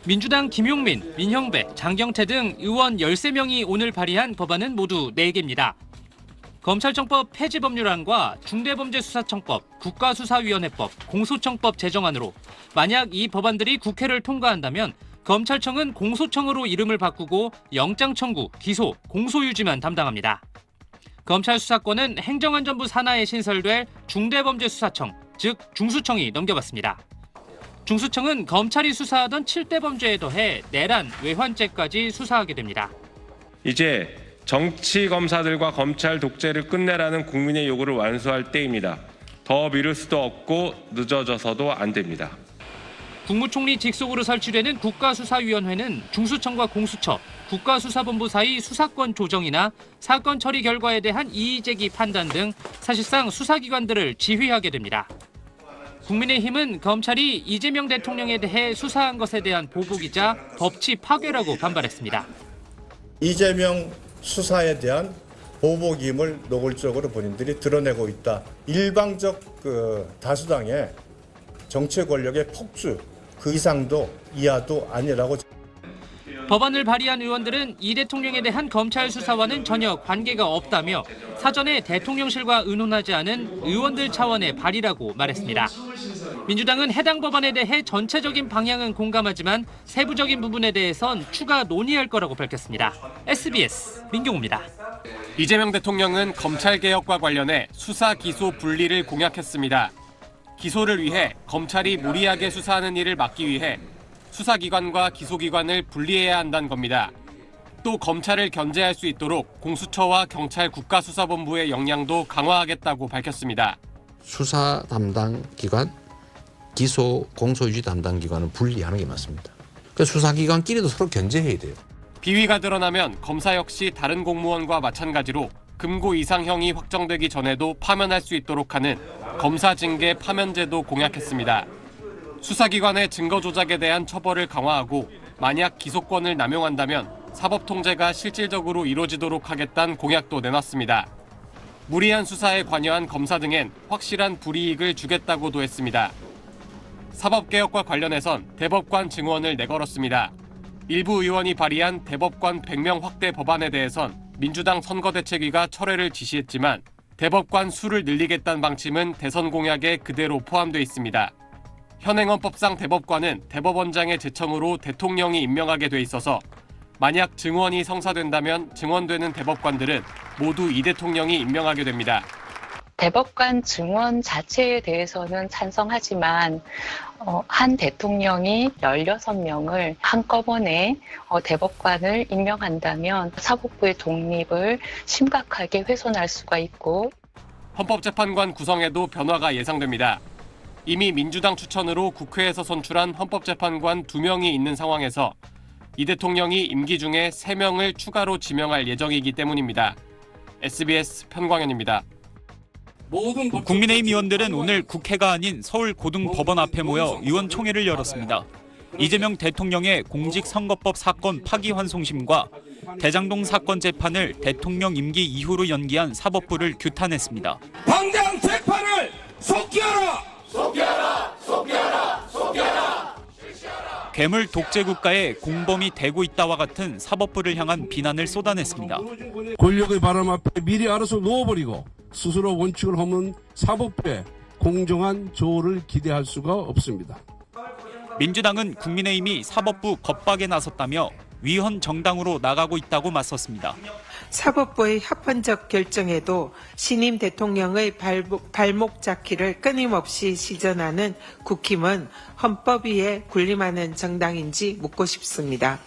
민주당 김용민, 민형배, 장경태 등 의원 13명이 오늘 발의한 법안은 모두 4개입니다. 검찰청법 폐지법률안과 중대범죄수사청법, 국가수사위원회법, 공소청법 제정안으로 만약 이 법안들이 국회를 통과한다면 검찰청은 공소청으로 이름을 바꾸고 영장 청구, 기소, 공소유지만 담당합니다. 검찰 수사권은 행정안전부 산하에 신설될 중대범죄수사청, 즉 중수청이 넘겨받습니다. 중수청은 검찰이 수사하던 7대 범죄에 더해 내란, 외환죄까지 수사하게 됩니다. 이제 정치 검사들과 검찰 독재를 끝내라는 국민의 요구를 완수할 때입니다. 더 미룰 수도 없고 늦어져서도 안 됩니다. 국무총리 직속으로 설치되는 국가수사위원회는 중수청과 공수처, 국가수사본부 사이 수사권 조정이나 사건 처리 결과에 대한 이의제기 판단 등 사실상 수사기관들을 지휘하게 됩니다. 국민의힘은 검찰이 이재명 대통령에 대해 수사한 것에 대한 보복이자 법치 파괴라고 반발했습니다. 이재명 수사에 대한 보복임을 노골적으로 본인들이 드러내고 있다. 일방적 다수당의 정치 권력의 폭주, 그 이상도 이하도 아니라고. 법안을 발의한 의원들은 이 대통령에 대한 검찰 수사와는 전혀 관계가 없다며 사전에 대통령실과 의논하지 않은 의원들 차원의 발의라고 말했습니다. 민주당은 해당 법안에 대해 전체적인 방향은 공감하지만 세부적인 부분에 대해선 추가 논의할 거라고 밝혔습니다. SBS 민경호입니다. 이재명 대통령은 검찰개혁과 관련해 수사 기소 분리를 공약했습니다. 기소를 위해 검찰이 무리하게 수사하는 일을 막기 위해 수사기관과 기소기관을 분리해야 한다는 겁니다. 또 검찰을 견제할 수 있도록 공수처와 경찰 국가수사본부의 역량도 강화하겠다고 밝혔습니다. 수사 담당 기관, 기소, 공소유지 담당 기관은 분리하는 게 맞습니다. 그러니까 수사기관끼리도 서로 견제해야 돼요. 비위가 드러나면 검사 역시 다른 공무원과 마찬가지로 금고 이상형이 확정되기 전에도 파면할 수 있도록 하는 검사 징계 파면제도 공약했습니다. 수사기관의 증거 조작에 대한 처벌을 강화하고 만약 기소권을 남용한다면 사법 통제가 실질적으로 이루어지도록 하겠다는 공약도 내놨습니다. 무리한 수사에 관여한 검사 등엔 확실한 불이익을 주겠다고도 했습니다. 사법개혁과 관련해선 대법관 증원을 내걸었습니다. 일부 의원이 발의한 대법관 100명 확대 법안에 대해선 민주당 선거대책위가 철회를 지시했지만 대법관 수를 늘리겠다는 방침은 대선 공약에 그대로 포함돼 있습니다. 현행 헌법상 대법관은 대법원장의 제청으로 대통령이 임명하게 돼 있어서 만약 증원이 성사된다면 증원되는 대법관들은 모두 이 대통령이 임명하게 됩니다. 대법관 증원 자체에 대해서는 찬성하지만 한 대통령이 16명을 한꺼번에 대법관을 임명한다면 사법부의 독립을 심각하게 훼손할 수가 있고 헌법재판관 구성에도 변화가 예상됩니다. 이미 민주당 추천으로 국회에서 선출한 헌법재판관 2명이 있는 상황에서 이 대통령이 임기 중에 3명을 추가로 지명할 예정이기 때문입니다. SBS 편광현입니다. 국민의힘 의원들은 오늘 국회가 아닌 서울고등법원 앞에 모여 의원총회를 열었습니다. 이재명 대통령의 공직선거법 사건 파기환송심과 대장동 사건 재판을 대통령 임기 이후로 연기한 사법부를 규탄했습니다. 당장 재판을 속기하라! 속기하라! 속기하라! 속기하라! 괴물 독재 국가에 공범이 되고 있다와 같은 사법부를 향한 비난을 쏟아냈습니다. 권력의 바람 앞에 미리 알아서 놓아버리고 스스로 원칙을 허문 사법부에 공정한 조를 기대할 수가 없습니다. 민주당은 국민의힘이 사법부 겁박에 나섰다며 위헌 정당으로 나가고 있다고 맞섰습니다. 사법부의 합헌적 결정에도 신임 대통령의 발목 잡기를 끊임없이 시전하는 국힘은 헌법 위에 군림하는 정당인지 묻고 싶습니다.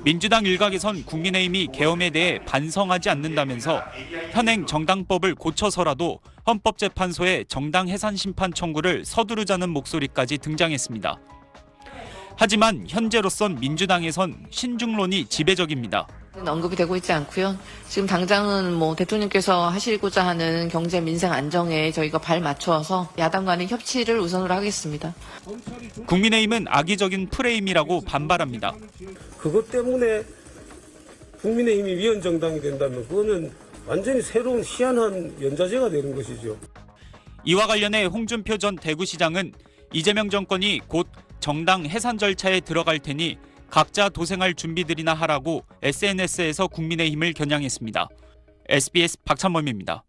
민주당 일각에선 국민의힘이 계엄에 대해 반성하지 않는다면서 현행 정당법을 고쳐서라도 헌법재판소에 정당 해산 심판 청구를 서두르자는 목소리까지 등장했습니다. 하지만 현재로선 민주당에선 신중론이 지배적입니다. 언급이 되고 있지 않고요. 지금 당장은 대통령께서 하시고자 하는 경제 민생 안정에 저희가 발 맞춰서 야당 간의 협치를 우선으로 하겠습니다. 국민의힘은 악의적인 프레임이라고 반발합니다. 그것 때문에 국민의힘이 위헌 정당이 된다면 그거는 완전히 새로운 희한한 연좌제가 되는 것이죠. 이와 관련해 홍준표 전 대구시장은 이재명 정권이 곧 정당 해산 절차에 들어갈 테니 각자 도생할 준비들이나 하라고 SNS에서 국민의힘을 겨냥했습니다. SBS 박찬범입니다.